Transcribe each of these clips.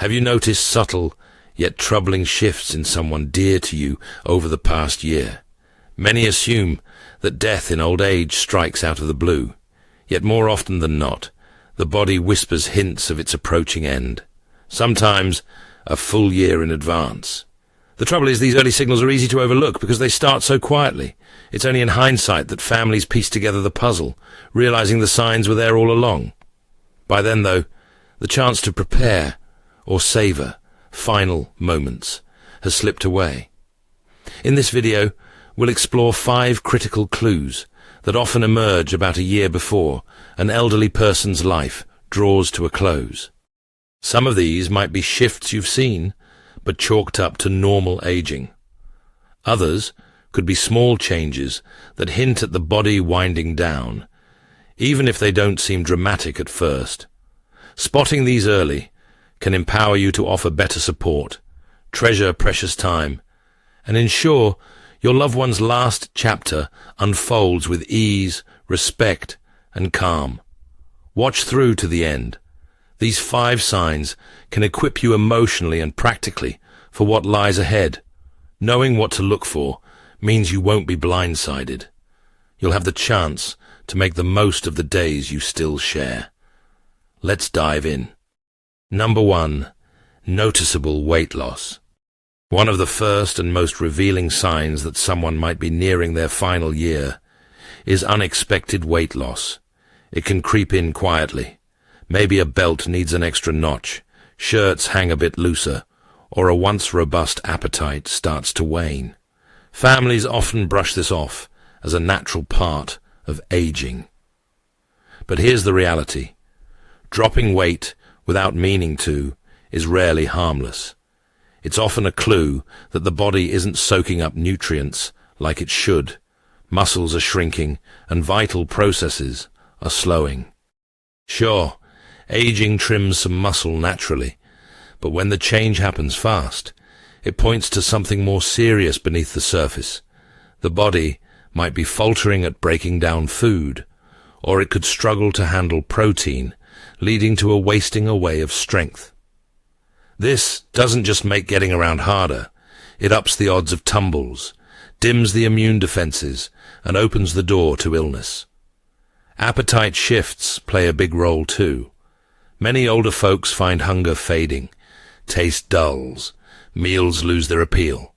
Have you noticed subtle yet troubling shifts in someone dear to you over the past year? Many assume that death in old age strikes out of the blue, yet more often than not, the body whispers hints of its approaching end, sometimes a full year in advance. The trouble is these early signals are easy to overlook because they start so quietly. It's only in hindsight that families piece together the puzzle, realizing the signs were there all along. By then, though, the chance to prepare or savor final moments has slipped away. In this video, we'll explore 5 critical clues that often emerge about a year before an elderly person's life draws to a close. Some of these might be shifts you've seen, but chalked up to normal aging. Others could be small changes that hint at the body winding down, even if they don't seem dramatic at first. Spotting these early can empower you to offer better support, treasure precious time, and ensure your loved one's last chapter unfolds with ease, respect, and calm. Watch through to the end. These 5 signs can equip you emotionally and practically for what lies ahead. Knowing what to look for means you won't be blindsided. You'll have the chance to make the most of the days you still share. Let's dive in. Number 1. Noticeable weight loss. One of the first and most revealing signs that someone might be nearing their final year is unexpected weight loss. It can creep in quietly. Maybe a belt needs an extra notch, shirts hang a bit looser, or a once robust appetite starts to wane. Families often brush this off as a natural part of aging. But here's the reality. Dropping weight without meaning to is rarely harmless. It's often a clue that the body isn't soaking up nutrients like it should. Muscles are shrinking and vital processes are slowing. Sure, aging trims some muscle naturally, but when the change happens fast, it points to something more serious beneath the surface. The body might be faltering at breaking down food, or it could struggle to handle protein, leading to a wasting away of strength. This doesn't just make getting around harder, it ups the odds of tumbles, dims the immune defenses, and opens the door to illness. Appetite shifts play a big role too. Many older folks find hunger fading, taste dulls, meals lose their appeal,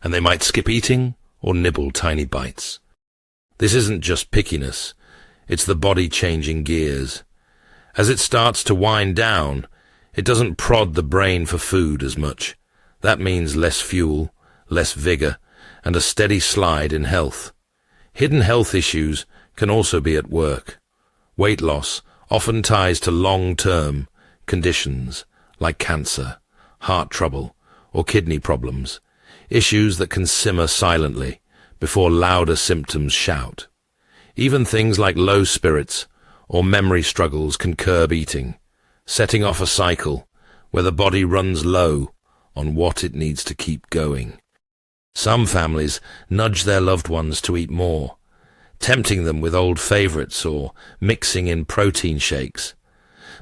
and they might skip eating or nibble tiny bites. This isn't just pickiness, it's the body changing gears. As it starts to wind down, it doesn't prod the brain for food as much. That means less fuel, less vigor, and a steady slide in health. Hidden health issues can also be at work. Weight loss often ties to long-term conditions like cancer, heart trouble, or kidney problems, issues that can simmer silently before louder symptoms shout. Even things like low spirits or memory struggles can curb eating, setting off a cycle where the body runs low on what it needs to keep going. Some families nudge their loved ones to eat more, tempting them with old favorites or mixing in protein shakes.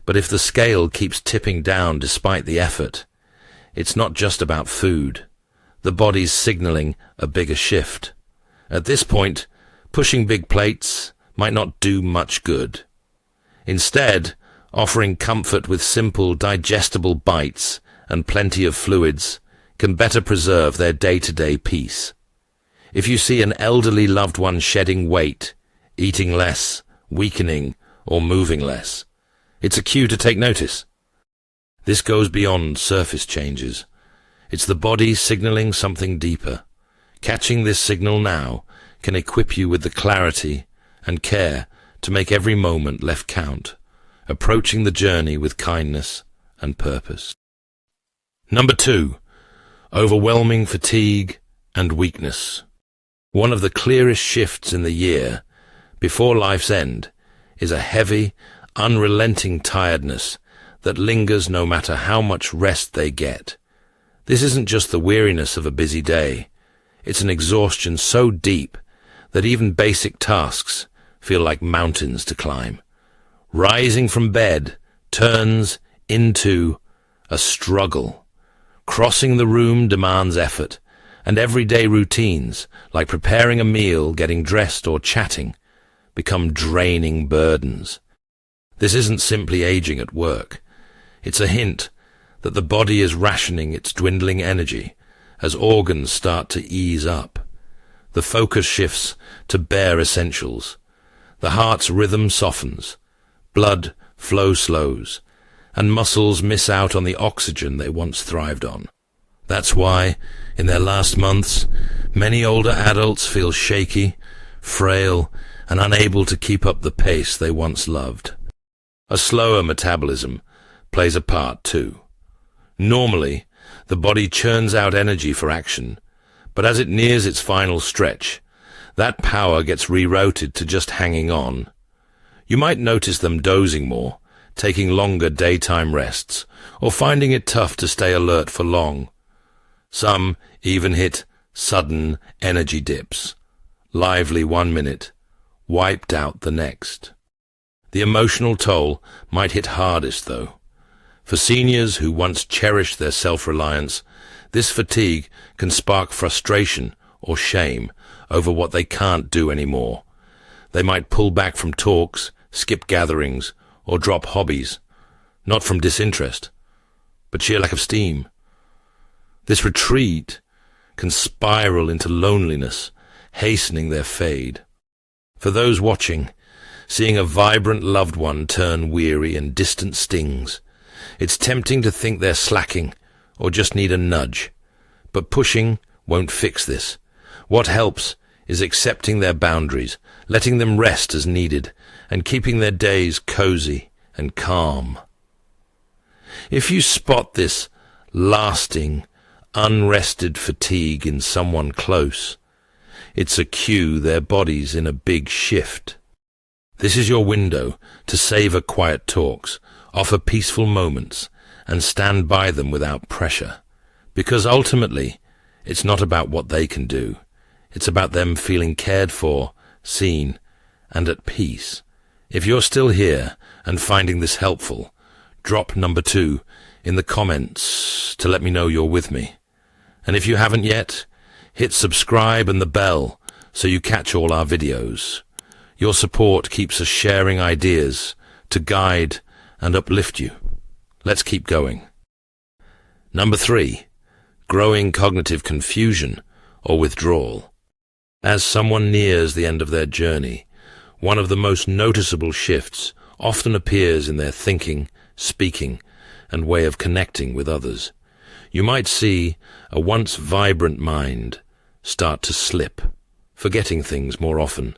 But if the scale keeps tipping down despite the effort, it's not just about food. The body's signaling a bigger shift. At this point, pushing big plates might not do much good. Instead, offering comfort with simple, digestible bites and plenty of fluids can better preserve their day-to-day peace. If you see an elderly loved one shedding weight, eating less, weakening, or moving less, it's a cue to take notice. This goes beyond surface changes. It's the body signaling something deeper. Catching this signal now can equip you with the clarity and care to make every moment left count, approaching the journey with kindness and purpose. Number 2. Overwhelming fatigue and weakness. One of the clearest shifts in the year, before life's end, is a heavy, unrelenting tiredness that lingers no matter how much rest they get. This isn't just the weariness of a busy day. It's an exhaustion so deep that even basic tasks feel like mountains to climb. Rising from bed turns into a struggle. Crossing the room demands effort, and everyday routines, like preparing a meal, getting dressed, or chatting, become draining burdens. This isn't simply aging at work. It's a hint that the body is rationing its dwindling energy as organs start to ease up. The focus shifts to bare essentials. The heart's rhythm softens, blood flow slows, and muscles miss out on the oxygen they once thrived on. That's why, in their last months, many older adults feel shaky, frail, and unable to keep up the pace they once loved. A slower metabolism plays a part too. Normally, the body churns out energy for action, but as it nears its final stretch, that power gets rerouted to just hanging on. You might notice them dozing more, taking longer daytime rests, or finding it tough to stay alert for long. Some even hit sudden energy dips, lively 1 minute, wiped out the next. The emotional toll might hit hardest, though. For seniors who once cherished their self-reliance, this fatigue can spark frustration or shame over what they can't do anymore. They might pull back from talks, skip gatherings, or drop hobbies, not from disinterest, but sheer lack of steam. This retreat can spiral into loneliness, hastening their fade. For those watching, seeing a vibrant loved one turn weary and distant stings, it's tempting to think they're slacking or just need a nudge. But pushing won't fix this. What helps is accepting their boundaries, letting them rest as needed, and keeping their days cozy and calm. If you spot this lasting, unrested fatigue in someone close, it's a cue their body's in a big shift. This is your window to savor quiet talks, offer peaceful moments, and stand by them without pressure. Because ultimately, it's not about what they can do. It's about them feeling cared for, seen, and at peace. If you're still here and finding this helpful, drop number 2 in the comments to let me know you're with me. And if you haven't yet, hit subscribe and the bell so you catch all our videos. Your support keeps us sharing ideas to guide and uplift you. Let's keep going. Number 3, growing cognitive confusion or withdrawal. As someone nears the end of their journey, one of the most noticeable shifts often appears in their thinking, speaking, and way of connecting with others. You might see a once vibrant mind start to slip, forgetting things more often,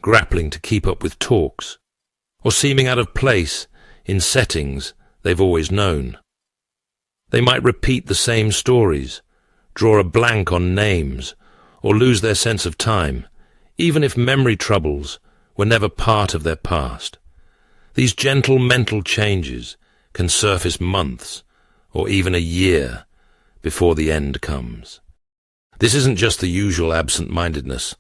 grappling to keep up with talks, or seeming out of place in settings they've always known. They might repeat the same stories, draw a blank on names, or lose their sense of time, even if memory troubles were never part of their past. These gentle mental changes can surface months or even a year before the end comes. This isn't just the usual absent-mindedness.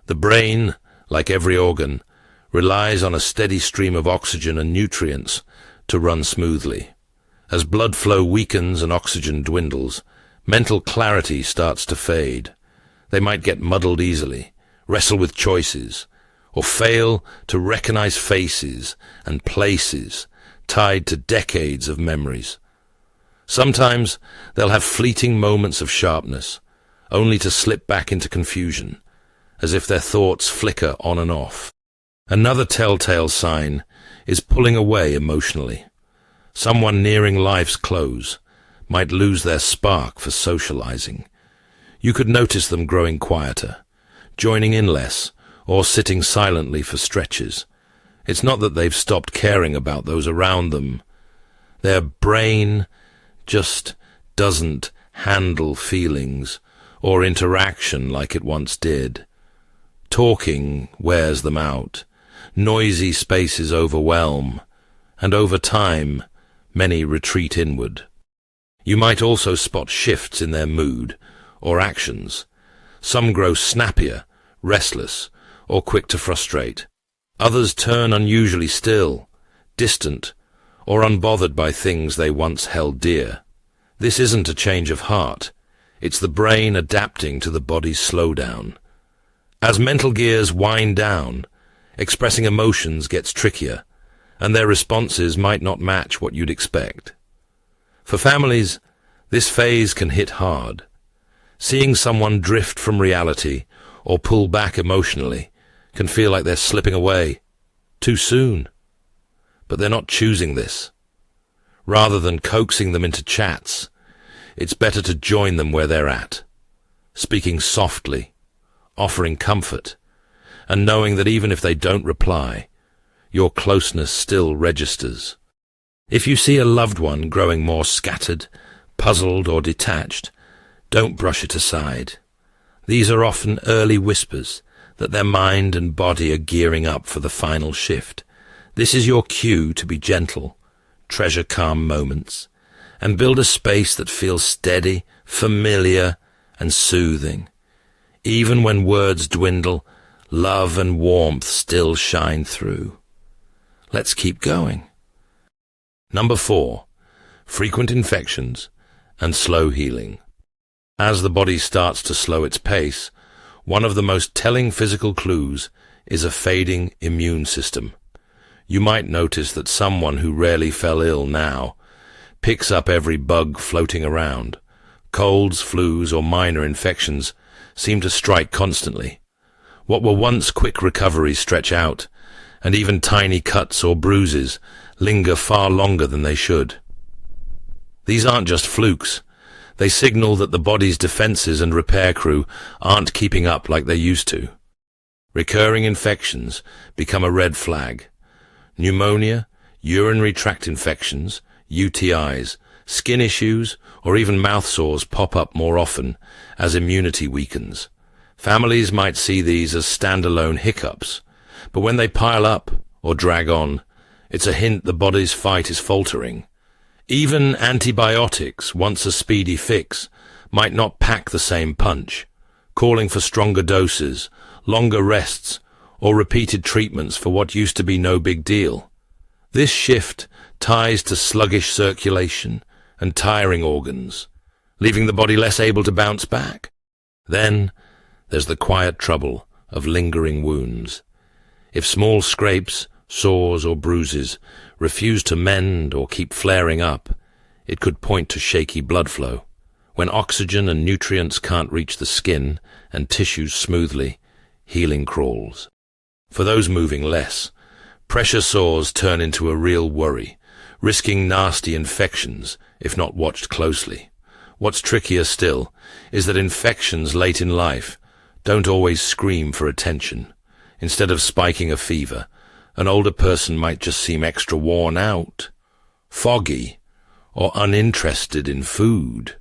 The brain, like every organ, relies on a steady stream of oxygen and nutrients to run smoothly. As blood flow weakens and oxygen dwindles, mental clarity starts to fade. They might get muddled easily, wrestle with choices, or fail to recognize faces and places tied to decades of memories. Sometimes they'll have fleeting moments of sharpness, only to slip back into confusion, as if their thoughts flicker on and off. Another telltale sign is pulling away emotionally. Someone nearing life's close might lose their spark for socializing. You could notice them growing quieter, joining in less, or sitting silently for stretches. It's not that they've stopped caring about those around them. Their brain just doesn't handle feelings or interaction like it once did. Talking wears them out. Noisy spaces overwhelm, and over time, many retreat inward. You might also spot shifts in their mood or actions. Some grow snappier, restless, or quick to frustrate. Others turn unusually still, distant, or unbothered by things they once held dear. This isn't a change of heart. It's the brain adapting to the body's slowdown. As mental gears wind down, expressing emotions gets trickier, and their responses might not match what you'd expect. For families, this phase can hit hard. Seeing someone drift from reality or pull back emotionally can feel like they're slipping away too soon. But they're not choosing this. Rather than coaxing them into chats, it's better to join them where they're at, speaking softly, offering comfort, and knowing that even if they don't reply, your closeness still registers. If you see a loved one growing more scattered, puzzled, or detached, don't brush it aside. These are often early whispers that their mind and body are gearing up for the final shift. This is your cue to be gentle, treasure calm moments, and build a space that feels steady, familiar, and soothing. Even when words dwindle, love and warmth still shine through. Let's keep going. Number 4, frequent infections and slow healing. As the body starts to slow its pace, one of the most telling physical clues is a fading immune system. You might notice that someone who rarely fell ill now picks up every bug floating around. Colds, flus, or minor infections seem to strike constantly. What were once quick recoveries stretch out, and even tiny cuts or bruises linger far longer than they should. These aren't just flukes. They signal that the body's defenses and repair crew aren't keeping up like they used to. Recurring infections become a red flag. Pneumonia, urinary tract infections, UTIs, skin issues, or even mouth sores pop up more often as immunity weakens. Families might see these as standalone hiccups, but when they pile up or drag on, it's a hint the body's fight is faltering. Even antibiotics, once a speedy fix, might not pack the same punch, calling for stronger doses, longer rests, or repeated treatments for what used to be no big deal. This shift ties to sluggish circulation and tiring organs, leaving the body less able to bounce back. Then there's the quiet trouble of lingering wounds. If small scrapes, sores, or bruises refuse to mend or keep flaring up, it could point to shaky blood flow. When oxygen and nutrients can't reach the skin and tissues smoothly, healing crawls. For those moving less, pressure sores turn into a real worry, risking nasty infections if not watched closely. What's trickier still is that infections late in life don't always scream for attention. Instead of spiking a fever, an older person might just seem extra worn out, foggy, or uninterested in food.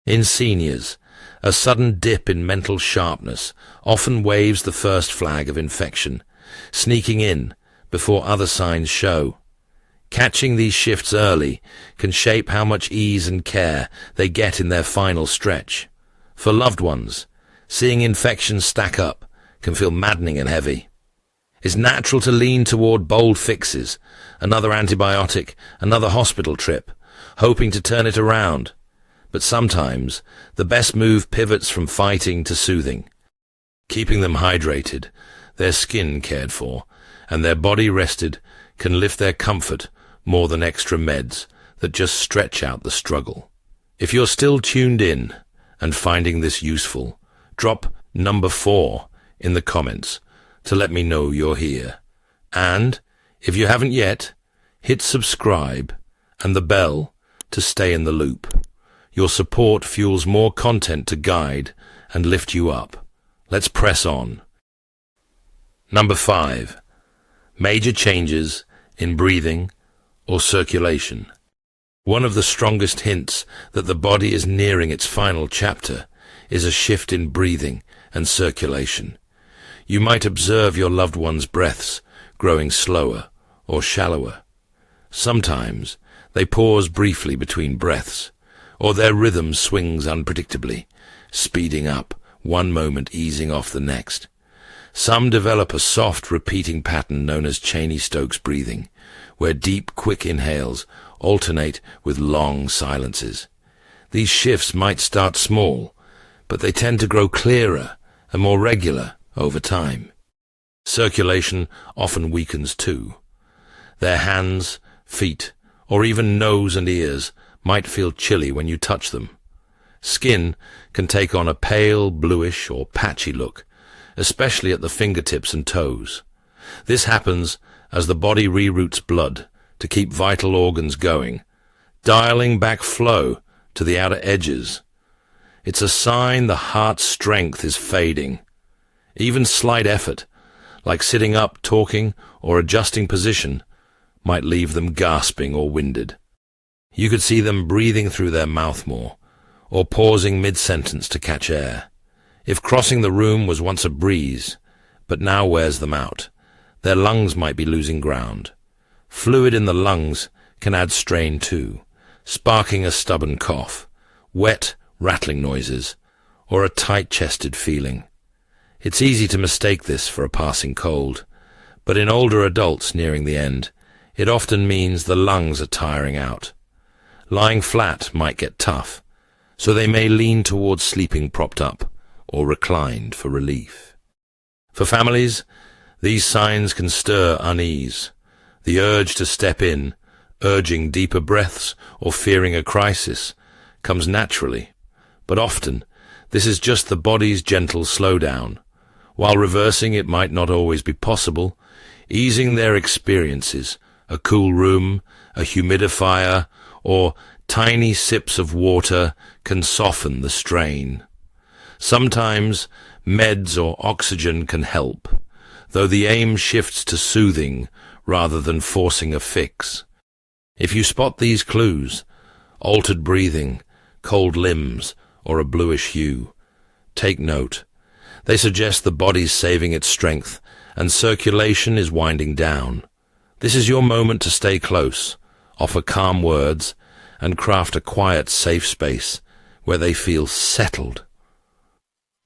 In seniors, a sudden dip in mental sharpness often waves the first flag of infection, sneaking in before other signs show. Catching these shifts early can shape how much ease and care they get in their final stretch. For loved ones, seeing infections stack up can feel maddening and heavy. It's natural to lean toward bold fixes, another antibiotic, another hospital trip, hoping to turn it around. But sometimes the best move pivots from fighting to soothing, keeping them hydrated, their skin cared for, and their body rested can lift their comfort more than extra meds that just stretch out the struggle. If you're still tuned in and finding this useful, drop number 4 in the comments to let me know you're here. And if you haven't yet, hit subscribe and the bell to stay in the loop. Your support fuels more content to guide and lift you up. Let's press on. Number 5. Major changes in breathing or circulation. One of the strongest hints that the body is nearing its final chapter is a shift in breathing and circulation. You might observe your loved one's breaths growing slower or shallower. Sometimes they pause briefly between breaths, or their rhythm swings unpredictably, speeding up one moment, easing off the next. Some develop a soft repeating pattern known as Cheney-Stokes breathing, where deep, quick inhales alternate with long silences. These shifts might start small, but they tend to grow clearer and more regular over time. Circulation often weakens too. Their hands, feet, or even nose and ears might feel chilly when you touch them. Skin can take on a pale, bluish, or patchy look, especially at the fingertips and toes. This happens as the body reroutes blood to keep vital organs going, dialing back flow to the outer edges. It's a sign the heart's strength is fading. Even slight effort, like sitting up, talking, or adjusting position, might leave them gasping or winded. You could see them breathing through their mouth more, or pausing mid-sentence to catch air. If crossing the room was once a breeze, but now wears them out, their lungs might be losing ground. Fluid in the lungs can add strain too, sparking a stubborn cough, wet, rattling noises, or a tight-chested feeling. It's easy to mistake this for a passing cold, but in older adults nearing the end, it often means the lungs are tiring out. Lying flat might get tough, so they may lean towards sleeping propped up or reclined for relief. For families, these signs can stir unease. The urge to step in, urging deeper breaths or fearing a crisis, comes naturally, but often this is just the body's gentle slowdown. While reversing it might not always be possible, easing their experiences, a cool room, a humidifier, or tiny sips of water can soften the strain. Sometimes meds or oxygen can help, though the aim shifts to soothing rather than forcing a fix. If you spot these clues, altered breathing, cold limbs, or a bluish hue, take note. They suggest the body's saving its strength and circulation is winding down. This is your moment to stay close, offer calm words, and craft a quiet, safe space where they feel settled.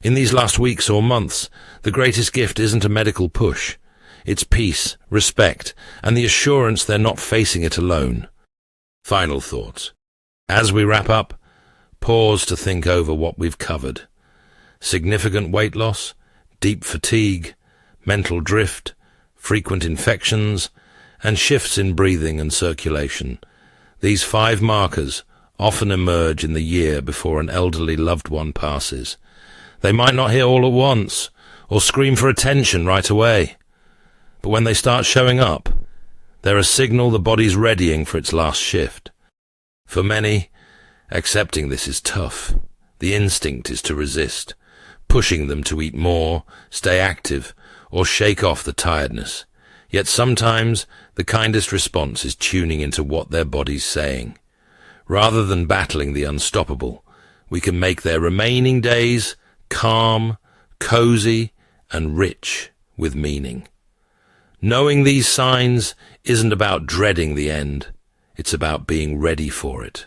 In these last weeks or months, the greatest gift isn't a medical push. It's peace, respect, and the assurance they're not facing it alone. Final thoughts. As we wrap up, pause to think over what we've covered. Significant weight loss, deep fatigue, mental drift, frequent infections, and shifts in breathing and circulation. These 5 markers often emerge in the year before an elderly loved one passes. They might not hear all at once, or scream for attention right away. But when they start showing up, they're a signal the body's readying for its last shift. For many, accepting this is tough. The instinct is to resist, pushing them to eat more, stay active, or shake off the tiredness. Yet sometimes the kindest response is tuning into what their body's saying. Rather than battling the unstoppable, we can make their remaining days calm, cozy, and rich with meaning. Knowing these signs isn't about dreading the end, it's about being ready for it.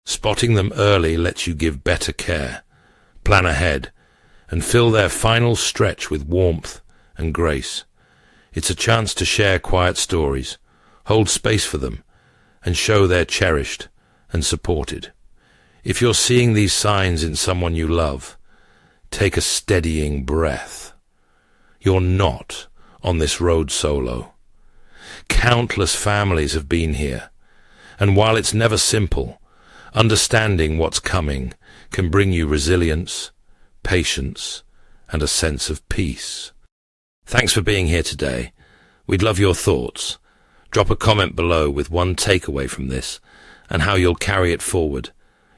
Spotting them early lets you give better care, plan ahead, and fill their final stretch with warmth and grace. It's a chance to share quiet stories, hold space for them, and show they're cherished and supported. If you're seeing these signs in someone you love, take a steadying breath. You're not on this road solo. Countless families have been here, and while it's never simple, understanding what's coming can bring you resilience, patience, and a sense of peace. Thanks for being here today. We'd love your thoughts. Drop a comment below with one takeaway from this and how you'll carry it forward.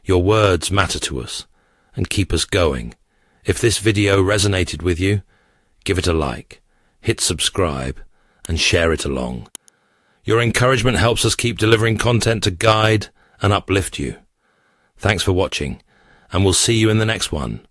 Your words matter to us and keep us going. If this video resonated with you, give it a like, hit subscribe, and share it along. Your encouragement helps us keep delivering content to guide and uplift you. Thanks for watching, and we'll see you in the next one.